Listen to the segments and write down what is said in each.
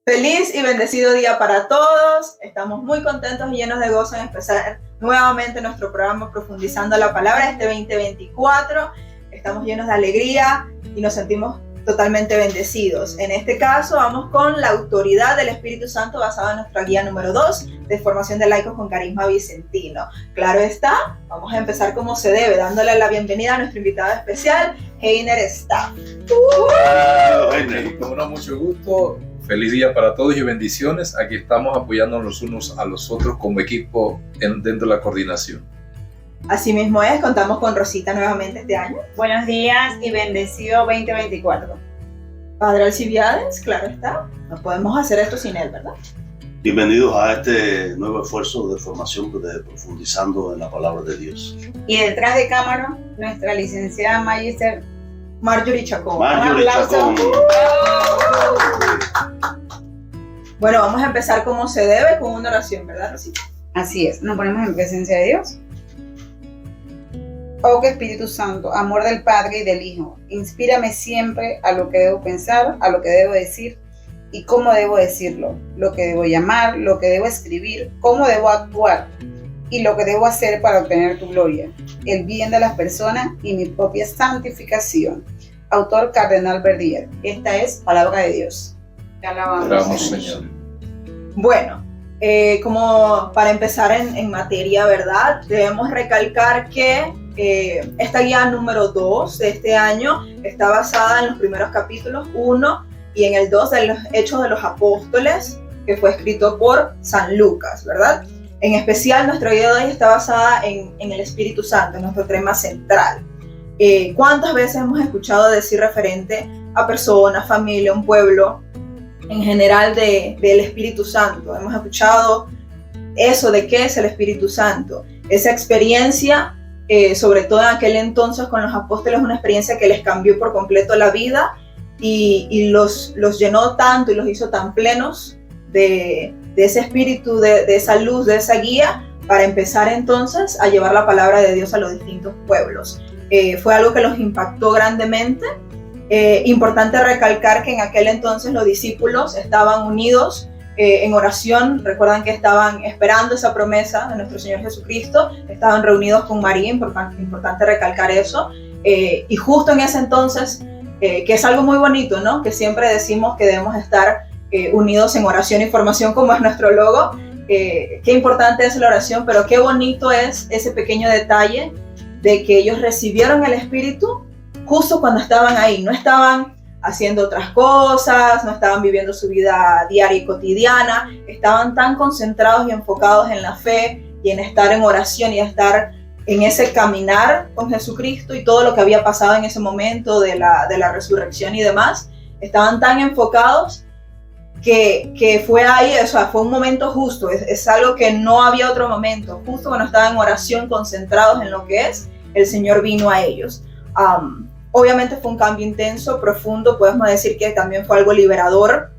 Feliz y bendecido día para todos. Estamos muy contentos y llenos de gozo en empezar nuevamente nuestro programa Profundizando la Palabra este 2024. Estamos llenos de alegría y nos sentimos totalmente bendecidos. En este caso vamos con la autoridad del Espíritu Santo basada en nuestra guía número 2 de formación de laicos con carisma vicentino. Claro está, vamos a empezar como se debe, dándole la bienvenida a nuestro invitado especial, Heiner Staff. Heiner, con mucho gusto. Feliz día para todos y bendiciones. Aquí estamos apoyándonos los unos a los otros como equipo dentro de la coordinación. Así mismo es, contamos con Rosita nuevamente este año. Buenos días y bendecido 2024. Padre Alcibiades, claro está, no podemos hacer esto sin él, ¿verdad? Bienvenidos a este nuevo esfuerzo de formación de Profundizando en la Palabra de Dios. Y detrás de cámara, nuestra licenciada Magister Marjorie Chacón. Bueno, vamos a empezar como se debe con una oración, ¿verdad, Rosita? Así es, nos ponemos en presencia de Dios. Oh, que Espíritu Santo, amor del Padre y del Hijo, inspírame siempre a lo que debo pensar, a lo que debo decir y cómo debo decirlo, lo que debo llamar, lo que debo escribir, cómo debo actuar y lo que debo hacer para obtener tu gloria, el bien de las personas y mi propia santificación. Autor Cardenal Verdier. Esta es palabra de Dios. Te alabamos, Señor. Bueno, como para empezar en materia, ¿verdad? Debemos recalcar que esta guía número 2 de este año está basada en los primeros capítulos 1 y en el 2 de los Hechos de los Apóstoles, que fue escrito por San Lucas, ¿verdad? En especial, nuestra guía de hoy está basada en el Espíritu Santo, en nuestro tema central. ¿Cuántas veces hemos escuchado decir referente a personas, familia, un pueblo, en general del Espíritu Santo? Hemos escuchado eso de qué es el Espíritu Santo. Esa experiencia, sobre todo en aquel entonces con los apóstoles, una experiencia que les cambió por completo la vida y los llenó tanto y los hizo tan plenos de ese espíritu, de esa luz, de esa guía, para empezar entonces a llevar la palabra de Dios a los distintos pueblos. Fue algo que los impactó grandemente. Importante recalcar que en aquel entonces los discípulos estaban unidos en oración. Recuerdan que estaban esperando esa promesa de nuestro Señor Jesucristo, estaban reunidos con María, importante recalcar eso, y justo en ese entonces, que es algo muy bonito, ¿no? Que siempre decimos que debemos estar unidos en oración y formación, como es nuestro logo. Qué importante es la oración, pero qué bonito es ese pequeño detalle de que ellos recibieron el Espíritu justo cuando estaban ahí, no estaban haciendo otras cosas, no estaban viviendo su vida diaria y cotidiana, estaban tan concentrados y enfocados en la fe y en estar en oración y estar en ese caminar con Jesucristo y todo lo que había pasado en ese momento de la resurrección y demás. Estaban tan enfocados que fue ahí, o sea, fue un momento justo, es algo que no había otro momento. Justo cuando estaban en oración, concentrados en lo que es, el Señor vino a ellos. Obviamente fue un cambio intenso, profundo, podemos decir que también fue algo liberador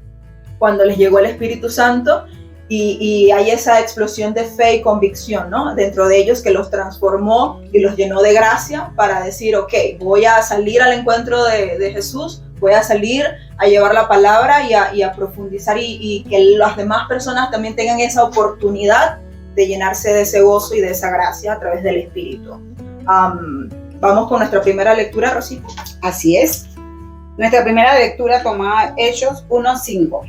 cuando les llegó el Espíritu Santo y hay esa explosión de fe y convicción, ¿no? Dentro de ellos, que los transformó y los llenó de gracia para decir, ok, voy a salir al encuentro de Jesús, voy a salir a llevar la palabra y a profundizar y que las demás personas también tengan esa oportunidad de llenarse de ese gozo y de esa gracia a través del Espíritu. Vamos con nuestra primera lectura, Rosita. Así es. Nuestra primera lectura tomada Hechos 1:5.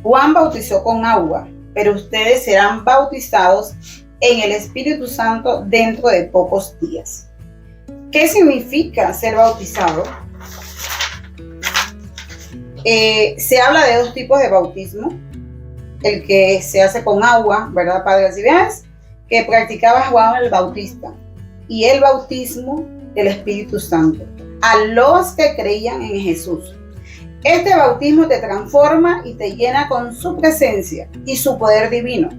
Juan bautizó con agua, pero ustedes serán bautizados en el Espíritu Santo dentro de pocos días. ¿Qué significa ser bautizado? Se habla de dos tipos de bautismo. El que se hace con agua, ¿verdad, Padre Alcibiades? Que practicaba Juan el Bautista. Y el bautismo del Espíritu Santo, a los que creían en Jesús. Este bautismo te transforma y te llena con su presencia y su poder divino,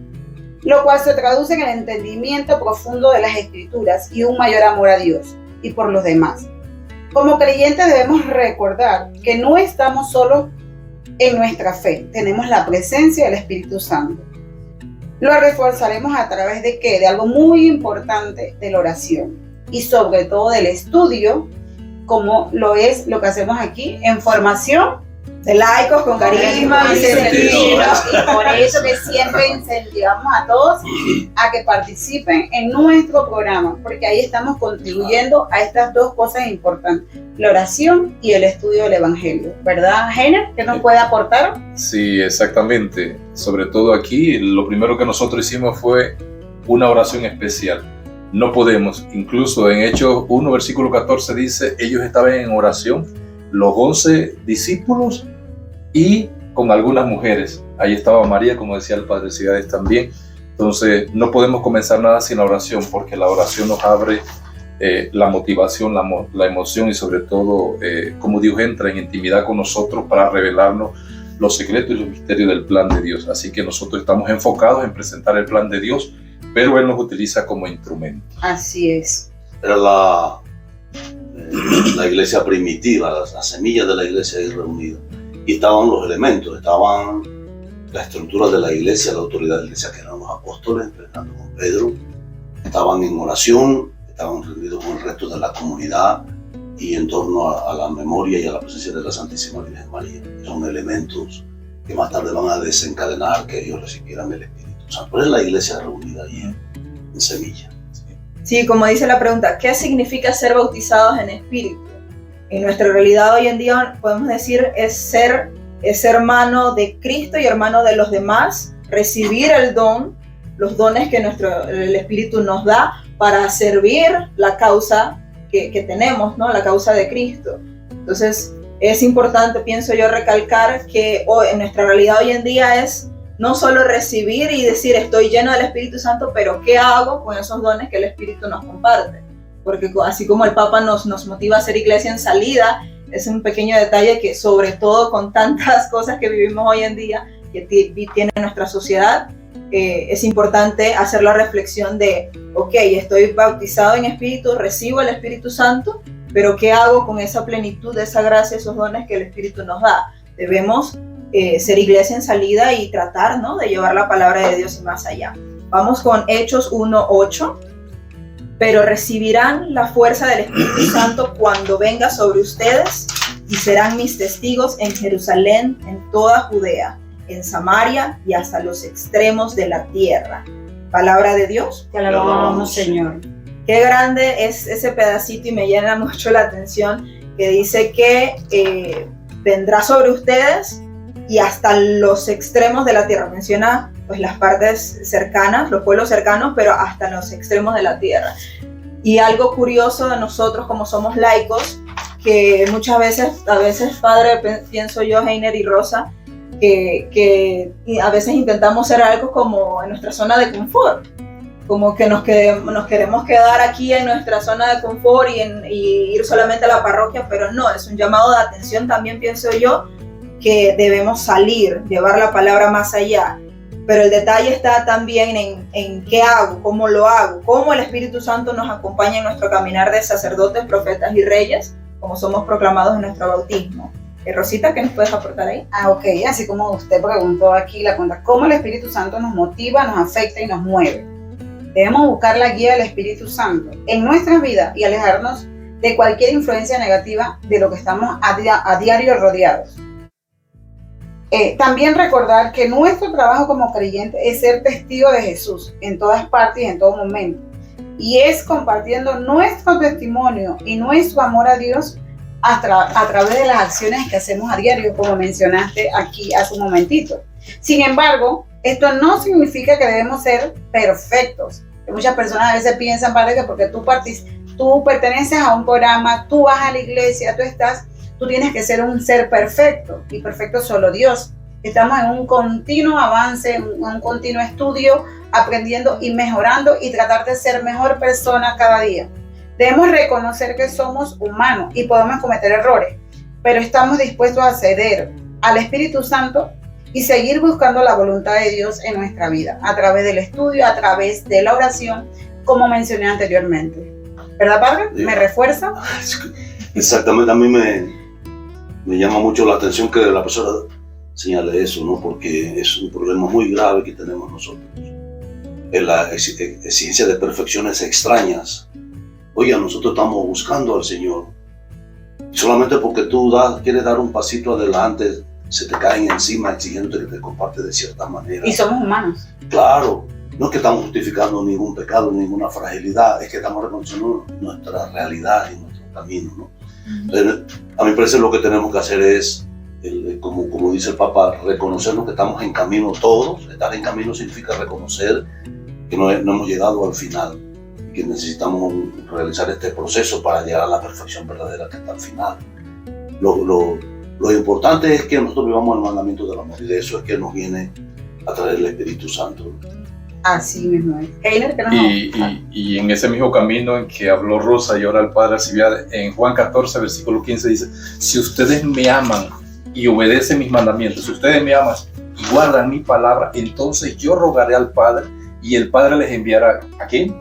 lo cual se traduce en el entendimiento profundo de las Escrituras y un mayor amor a Dios y por los demás. Como creyentes debemos recordar que no estamos solos en nuestra fe, tenemos la presencia del Espíritu Santo. Lo reforzaremos a través de ¿qué? De algo muy importante, de la oración y sobre todo del estudio, como lo es lo que hacemos aquí en formación De laicos con carisma y sentido. Y por eso que siempre incentivamos a todos a que participen en nuestro programa, porque ahí estamos contribuyendo a estas dos cosas importantes, la oración y el estudio del Evangelio, ¿verdad, Heiner? ¿Qué nos puede aportar? Sí, exactamente. Sobre todo aquí, lo primero que nosotros hicimos fue una oración especial. No podemos, incluso en Hechos 1, versículo 14 dice, ellos estaban en oración, los 11 discípulos y con algunas mujeres. Ahí estaba María, como decía el Padre Ciudades también. Entonces, no podemos comenzar nada sin la oración, porque la oración nos abre la motivación, la emoción y sobre todo cómo Dios entra en intimidad con nosotros para revelarnos los secretos y los misterios del plan de Dios. Así que nosotros estamos enfocados en presentar el plan de Dios, pero Él nos utiliza como instrumento. Así es. Era la iglesia primitiva, la semilla de la iglesia ahí reunida. Y estaban los elementos, estaban la estructura de la iglesia, la autoridad de la iglesia, que eran los apóstoles, empezando con Pedro. Estaban en oración, estaban reunidos con el resto de la comunidad y en torno a la memoria y a la presencia de la Santísima Virgen María. Son elementos que más tarde van a desencadenar que ellos recibieran el Espíritu Santo. Pero es la iglesia reunida ahí en Semilla. Sí, como dice la pregunta, ¿qué significa ser bautizados en espíritu? En nuestra realidad hoy en día podemos decir es ser hermano de Cristo y hermano de los demás, recibir el don, los dones que el Espíritu nos da para servir la causa que tenemos, ¿no? La causa de Cristo. Entonces es importante, pienso yo, recalcar que en nuestra realidad hoy en día es no solo recibir y decir estoy lleno del Espíritu Santo, pero ¿qué hago con esos dones que el Espíritu nos comparte? Porque así como el Papa nos motiva a ser iglesia en salida, es un pequeño detalle que sobre todo con tantas cosas que vivimos hoy en día, que tiene nuestra sociedad, es importante hacer la reflexión de, ok, estoy bautizado en Espíritu, recibo el Espíritu Santo, pero ¿qué hago con esa plenitud, esa gracia, esos dones que el Espíritu nos da? Debemos ser iglesia en salida y tratar, ¿no?, de llevar la palabra de Dios más allá. Vamos con Hechos 1:8. Pero recibirán la fuerza del Espíritu Santo cuando venga sobre ustedes y serán mis testigos en Jerusalén, en toda Judea, en Samaria y hasta los extremos de la tierra. Palabra de Dios. Te alabamos, Señor. Qué grande es ese pedacito y me llena mucho la atención que dice que vendrá sobre ustedes y hasta los extremos de la tierra. Menciona pues las partes cercanas, los pueblos cercanos, pero hasta los extremos de la tierra. Y algo curioso de nosotros como somos laicos, que muchas veces, Padre, pienso yo, Heiner y Rosa, que a veces intentamos ser algo como en nuestra zona de confort, como que nos queremos quedar aquí en nuestra zona de confort y ir solamente a la parroquia, pero no, es un llamado de atención también, pienso yo, que debemos salir, llevar la palabra más allá. Pero el detalle está también en qué hago, cómo lo hago, cómo el Espíritu Santo nos acompaña en nuestro caminar de sacerdotes, profetas y reyes, como somos proclamados en nuestro bautismo. Rosita, ¿qué nos puedes aportar ahí? Ok, así como usted preguntó aquí la pregunta, ¿cómo el Espíritu Santo nos motiva, nos afecta y nos mueve? Debemos buscar la guía del Espíritu Santo en nuestras vidas y alejarnos de cualquier influencia negativa de lo que estamos a diario rodeados. También recordar que nuestro trabajo como creyentes es ser testigo de Jesús en todas partes y en todo momento. Y es compartiendo nuestro testimonio y nuestro amor a Dios a través de las acciones que hacemos a diario, como mencionaste aquí hace un momentito. Sin embargo, esto no significa que debemos ser perfectos. Muchas personas a veces piensan, padre, que porque tú perteneces a un programa, tú vas a la iglesia, tú tienes que ser un ser perfecto, y perfecto solo Dios. Estamos en un continuo avance, en un continuo estudio, aprendiendo y mejorando y tratar de ser mejor persona cada día. Debemos reconocer que somos humanos y podemos cometer errores, pero estamos dispuestos a ceder al Espíritu Santo y seguir buscando la voluntad de Dios en nuestra vida, a través del estudio, a través de la oración, como mencioné anteriormente. ¿Verdad, Padre? ¿Me refuerza? Exactamente, a mí me llama mucho la atención que la profesora señale eso, ¿no? Porque es un problema muy grave que tenemos nosotros. En la exigencia de perfecciones extrañas. Oiga, nosotros estamos buscando al Señor. Solamente porque tú quieres dar un pasito adelante, se te caen encima exigiéndote que te compartes de cierta manera. Y somos humanos. Claro, no es que estamos justificando ningún pecado, ninguna fragilidad, es que estamos reconociendo nuestra realidad y nuestro camino, ¿no? Entonces, a mi parecer lo que tenemos que hacer es, como dice el Papa, reconocernos que estamos en camino todos. Estar en camino significa reconocer que no hemos llegado al final y que necesitamos realizar este proceso para llegar a la perfección verdadera que está al final. Lo importante es que nosotros vivamos el mandamiento del amor, y de eso es que nos viene a traer el Espíritu Santo. Así mismo es. Einer, ¿qué nos Y en ese mismo camino en que habló Rosa y ahora el Padre Alcibiades, en Juan 14, versículo 15 dice: si ustedes me aman y obedecen mis mandamientos, si ustedes me aman y guardan mi palabra, entonces yo rogaré al Padre y el Padre les enviará ¿a quién?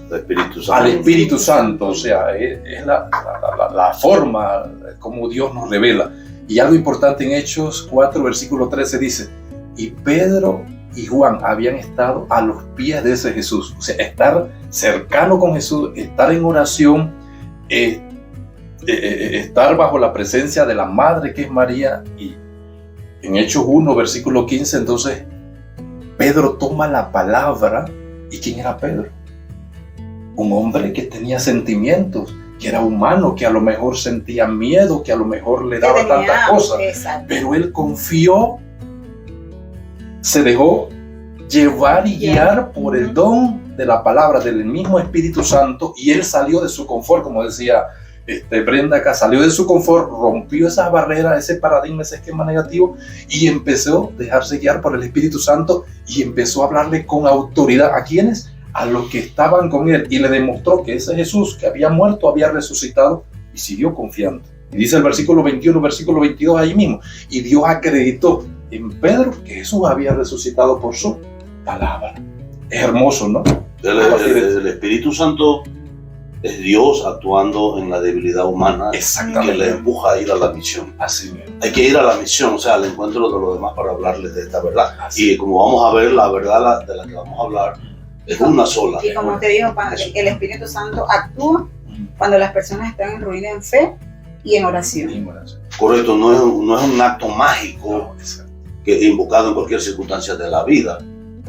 El Espíritu Santo. Al Espíritu Santo. O sea, es la forma como Dios nos revela. Y algo importante en Hechos 4, versículo 13 dice: y Pedro y Juan habían estado a los pies de ese Jesús. O sea, estar cercano con Jesús, estar en oración, estar bajo la presencia de la Madre que es María. Y en Hechos 1, versículo 15, entonces Pedro toma la palabra. ¿Y quién era Pedro? Un hombre que tenía sentimientos, que era humano, que a lo mejor sentía miedo, que a lo mejor le daba tantas cosas. Exacto. Pero él confió, se dejó llevar y guiar por el don de la palabra del mismo Espíritu Santo, y él salió de su confort, como decía Brenda acá, salió de su confort, rompió esas barreras, ese paradigma, ese esquema negativo, y empezó a dejarse guiar por el Espíritu Santo y empezó a hablarle con autoridad. ¿A quiénes? A los que estaban con él, y le demostró que ese Jesús que había muerto había resucitado, y siguió confiando. Y dice el versículo 21, versículo 22 ahí mismo: y Dios acreditó en Pedro que Jesús había resucitado por su palabra. Es hermoso, ¿no? El Espíritu Santo es Dios actuando en la debilidad humana, Exactamente, que le empuja a ir a la misión. Así mismo. Hay que ir a la misión, o sea, al encuentro de los demás para hablarles de esta verdad. Así. Y como vamos a ver, la verdad de la que vamos a hablar es una sola. Y como te digo, Padre, el Espíritu Santo actúa cuando las personas están en ruina en fe y en oración. Correcto, no es un acto mágico que invocado en cualquier circunstancia de la vida,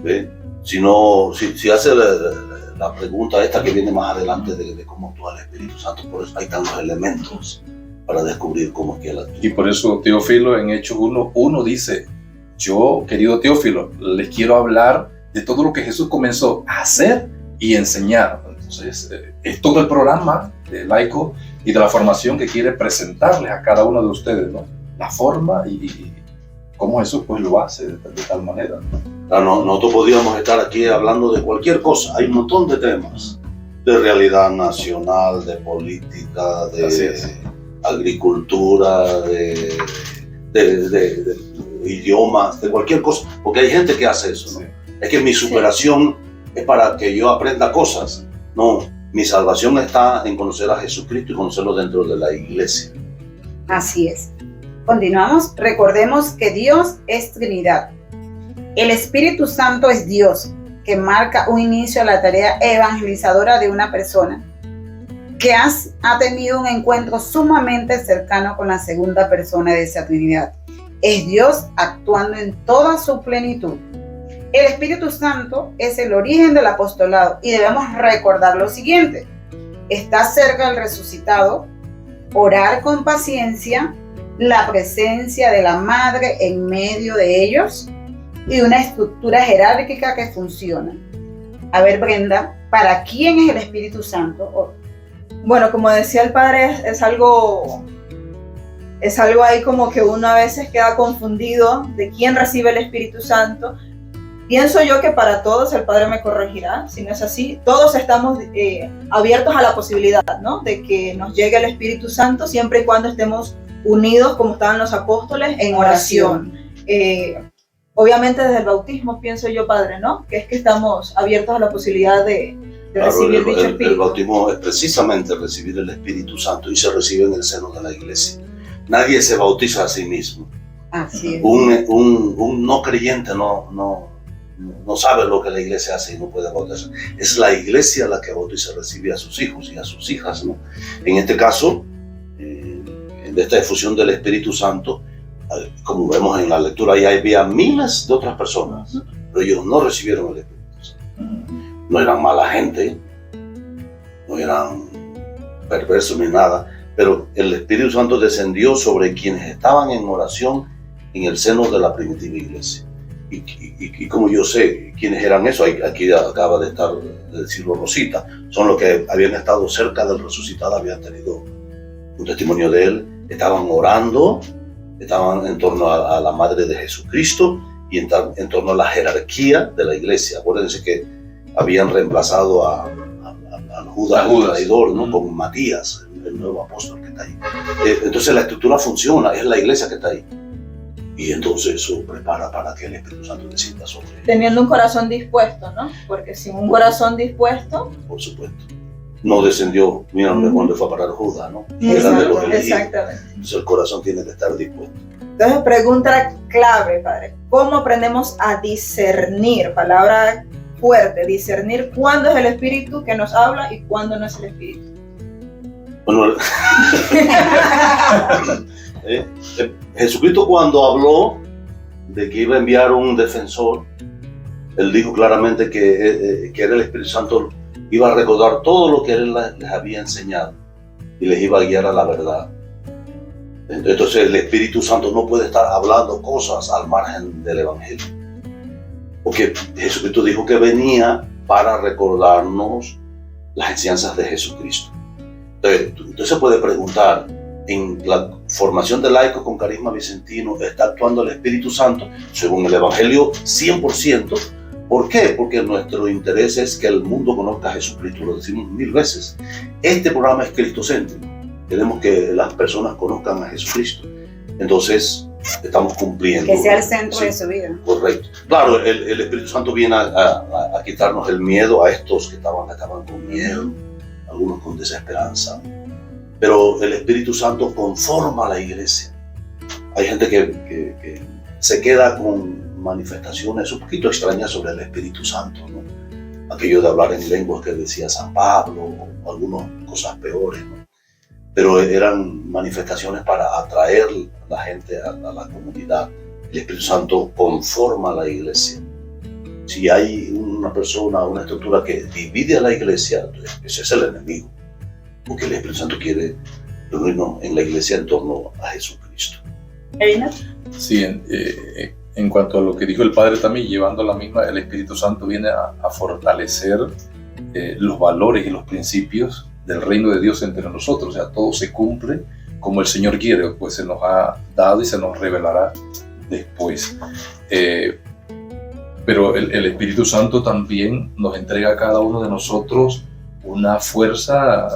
¿ve? Sino, si hace la pregunta esta que viene más adelante de cómo actúa el Espíritu Santo, por eso hay tantos elementos para descubrir cómo es que él actúa. Y por eso Teófilo en Hechos 1 dice: yo, querido Teófilo, les quiero hablar de todo lo que Jesús comenzó a hacer y enseñar. Entonces, es todo el programa de laico y de la formación que quiere presentarles a cada uno de ustedes, ¿no? La forma y cómo Jesús pues lo hace de tal manera, ¿no? Claro, nosotros podríamos estar aquí hablando de cualquier cosa. Hay un montón de temas, de realidad nacional, de política, de agricultura, de idiomas, de cualquier cosa, porque hay gente que hace eso, ¿no? Es que mi superación es para que yo aprenda cosas. No, mi salvación está en conocer a Jesucristo y conocerlo dentro de la iglesia. Así es. Continuamos. Recordemos que Dios es Trinidad. El Espíritu Santo es Dios, que marca un inicio a la tarea evangelizadora de una persona que ha tenido un encuentro sumamente cercano con la segunda persona de esa Trinidad. Es Dios actuando en toda su plenitud. El Espíritu Santo es el origen del apostolado, y debemos recordar lo siguiente: está cerca del resucitado, orar con paciencia, la presencia de la Madre en medio de ellos y una estructura jerárquica que funciona. A ver, Brenda, ¿para quién es el Espíritu Santo? Bueno, como decía el Padre, es algo ahí como que uno a veces queda confundido de quién recibe el Espíritu Santo. Pienso yo que para todos, el Padre me corregirá si no es así, todos estamos abiertos a la posibilidad, ¿no?, de que nos llegue el Espíritu Santo siempre y cuando estemos unidos como estaban los apóstoles en oración. Obviamente desde el bautismo, pienso yo, Padre, ¿no?, que es que estamos abiertos a la posibilidad de recibir dicho Espíritu. El bautismo es precisamente recibir el Espíritu Santo, y se recibe en el seno de la iglesia. Nadie se bautiza a sí mismo. Así es. Un no creyente no sabe lo que la iglesia hace y no puede bautizar. Es la iglesia la que bautiza, recibe a sus hijos y a sus hijas, ¿no? En este caso, de esta efusión del Espíritu Santo, como vemos en la lectura, ahí había miles de otras personas, pero ellos no recibieron el Espíritu Santo. No eran mala gente, no eran perversos ni nada, pero el Espíritu Santo descendió sobre quienes estaban en oración en el seno de la primitiva iglesia. Y como yo sé quiénes eran esos, aquí acaba de decirlo Rosita, son los que habían estado cerca del resucitado, habían tenido un testimonio de él, estaban orando, estaban en torno a la Madre de Jesucristo y en torno a la jerarquía de la iglesia. Acuérdense que habían reemplazado a Judas, el traidor, ¿no? Con Matías, el nuevo apóstol que está ahí. Entonces la estructura funciona, es la iglesia que está ahí. Y entonces eso prepara para que el Espíritu Santo descienda sobre él. Teniendo un corazón dispuesto, ¿no? Porque sin un corazón dispuesto... Por supuesto. No descendió, mira cuando fue a parar Judas, ¿no? Exactamente. Entonces el corazón tiene que estar dispuesto. Entonces, pregunta clave, padre. ¿Cómo aprendemos a discernir? Palabra fuerte, discernir cuándo es el Espíritu que nos habla y cuándo no es el Espíritu. Bueno, Jesucristo cuando habló de que iba a enviar un defensor, él dijo claramente que era el Espíritu Santo, iba a recordar todo lo que él les había enseñado y les iba a guiar a la verdad. Entonces el Espíritu Santo no puede estar hablando cosas al margen del Evangelio, porque Jesucristo dijo que venía para recordarnos las enseñanzas de Jesucristo. Entonces se puede preguntar, en la formación de laicos con carisma vicentino, ¿está actuando el Espíritu Santo según el Evangelio 100%? ¿Por qué? Porque nuestro interés es que el mundo conozca a Jesucristo, lo decimos 1000 veces. Este programa es cristocéntrico, queremos que las personas conozcan a Jesucristo. Entonces, estamos cumpliendo. Que sea el centro de su vida. Correcto. Claro, el Espíritu Santo viene a quitarnos el miedo a estos que estaban con miedo, algunos con desesperanza. Pero el Espíritu Santo conforma a la iglesia. Hay gente que se queda con manifestaciones un poquito extrañas sobre el Espíritu Santo, ¿no? Aquello de hablar en lenguas que decía San Pablo, o algunas cosas peores, ¿no? Pero eran manifestaciones para atraer a la gente a la comunidad. El Espíritu Santo conforma a la iglesia. Si hay una persona, una estructura que divide a la iglesia, ese es el enemigo. Porque el Espíritu Santo quiere reunirnos en la iglesia en torno a Jesucristo. ¿Eina? Sí, en cuanto a lo que dijo el Padre también, llevando la misma, el Espíritu Santo viene a fortalecer los valores y los principios del reino de Dios entre nosotros. O sea, todo se cumple como el Señor quiere, pues se nos ha dado y se nos revelará después. Pero el Espíritu Santo también nos entrega a cada uno de nosotros una fuerza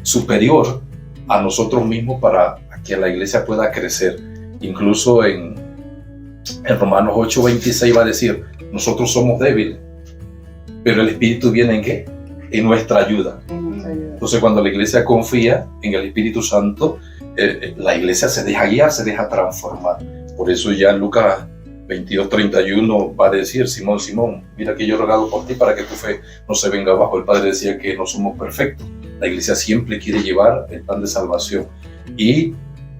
superior a nosotros mismos para que la iglesia pueda crecer. Incluso en Romanos 8:26 va a decir, nosotros somos débiles, pero el Espíritu viene ¿en qué? En nuestra ayuda. Entonces cuando la iglesia confía en el Espíritu Santo, la iglesia se deja guiar, se deja transformar. Por eso ya en Lucas 22:31 va a decir, Simón, Simón, mira que yo he rogado por ti para que tu fe no se venga abajo. El Padre decía que no somos perfectos. La iglesia siempre quiere llevar el plan de salvación y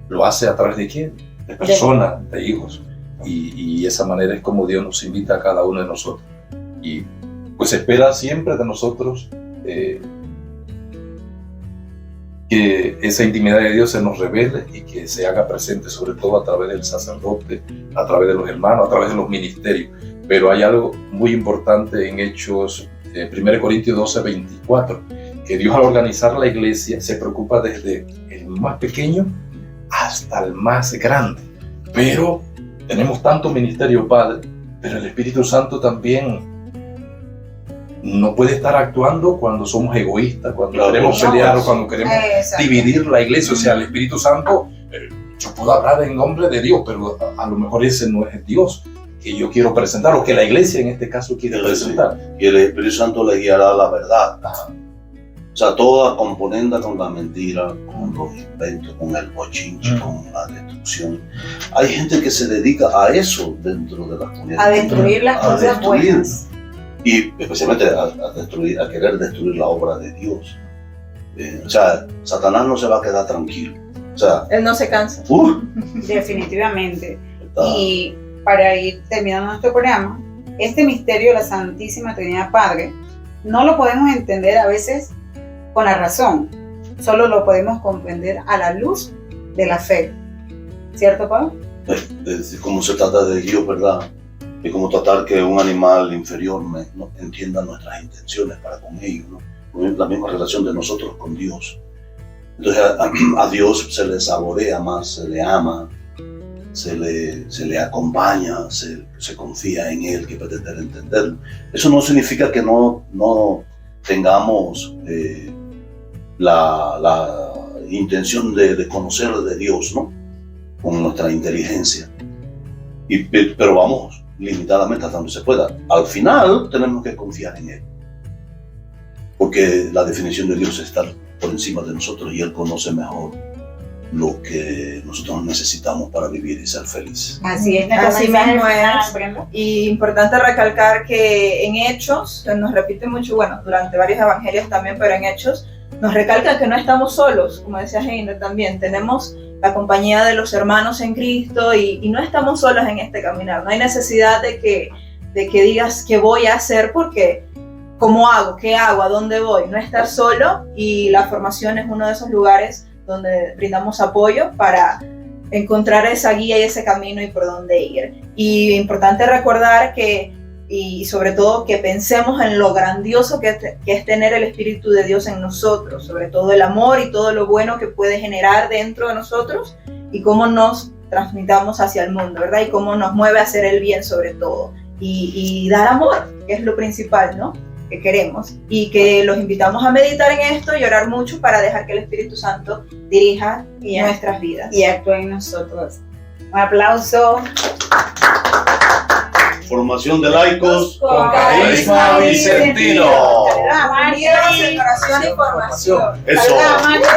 lo hace a través de ¿quién? De personas, de hijos. Y esa manera es como Dios nos invita a cada uno de nosotros. Y pues espera siempre de nosotros que esa intimidad de Dios se nos revele y que se haga presente, sobre todo a través del sacerdote, a través de los hermanos, a través de los ministerios. Pero hay algo muy importante en Hechos 1 Corintios 12:24, que Dios al organizar la iglesia se preocupa desde el más pequeño hasta el más grande. Pero tenemos tanto ministerio, Padre, pero el Espíritu Santo también no puede estar actuando cuando somos egoístas, cuando queremos pelear o cuando queremos dividir la iglesia. O sea, el Espíritu Santo, yo puedo hablar en nombre de Dios, pero a lo mejor ese no es el Dios que yo quiero presentar, o que la iglesia en este caso quiere presentar. Y el Espíritu Santo le guiará la verdad. O sea, toda componenda con la mentira, con los inventos, con el bochinche, con la destrucción. Hay gente que se dedica a eso dentro de la comunidad. A destruir las cosas buenas. Y especialmente a querer destruir la obra de Dios. O sea, Satanás no se va a quedar tranquilo. O sea, Él no se cansa. Definitivamente. está- Y para ir terminando nuestro programa, este misterio de la Santísima Trinidad Padre no lo podemos entender a veces con la razón, solo lo podemos comprender a la luz de la fe. ¿Cierto, Pablo? es como se trata de Dios, ¿verdad? Es como tratar que un animal inferior no entienda nuestras intenciones para con ellos, ¿no? La misma relación de nosotros con Dios. Entonces a Dios se le saborea más, se le ama, se le acompaña, se confía en Él, que pretender entenderlo. Eso no significa que no tengamos la intención de conocer de Dios, ¿no? Con nuestra inteligencia. Pero vamos limitadamente hasta donde se pueda. Al final tenemos que confiar en Él. Porque la definición de Dios es estar por encima de nosotros y Él conoce mejor lo que nosotros necesitamos para vivir y ser felices. Así es. Así mismo es. Brenda. Y importante recalcar que en Hechos, nos repite mucho, bueno, durante varios evangelios también, pero en Hechos nos recalca que no estamos solos, como decía Heiner también, tenemos la compañía de los hermanos en Cristo y no estamos solos en este caminar. No hay necesidad de que digas qué voy a hacer porque ¿cómo hago? ¿Qué hago? ¿A dónde voy? No estar solo, y la formación es uno de esos lugares donde brindamos apoyo para encontrar esa guía y ese camino y por dónde ir. Y importante recordar y sobre todo que pensemos en lo grandioso que es tener el Espíritu de Dios en nosotros, sobre todo el amor y todo lo bueno que puede generar dentro de nosotros y cómo nos transmitamos hacia el mundo, ¿verdad? Y cómo nos mueve a hacer el bien sobre todo y dar amor, que es lo principal, ¿no? Que queremos, y que los invitamos a meditar en esto y orar mucho para dejar que el Espíritu Santo dirija nuestras vidas. Y actúe en nosotros. Un aplauso. Formación de laicos Con carisma vicentino. Unidos en oración y formación. Eso. Saludos a María.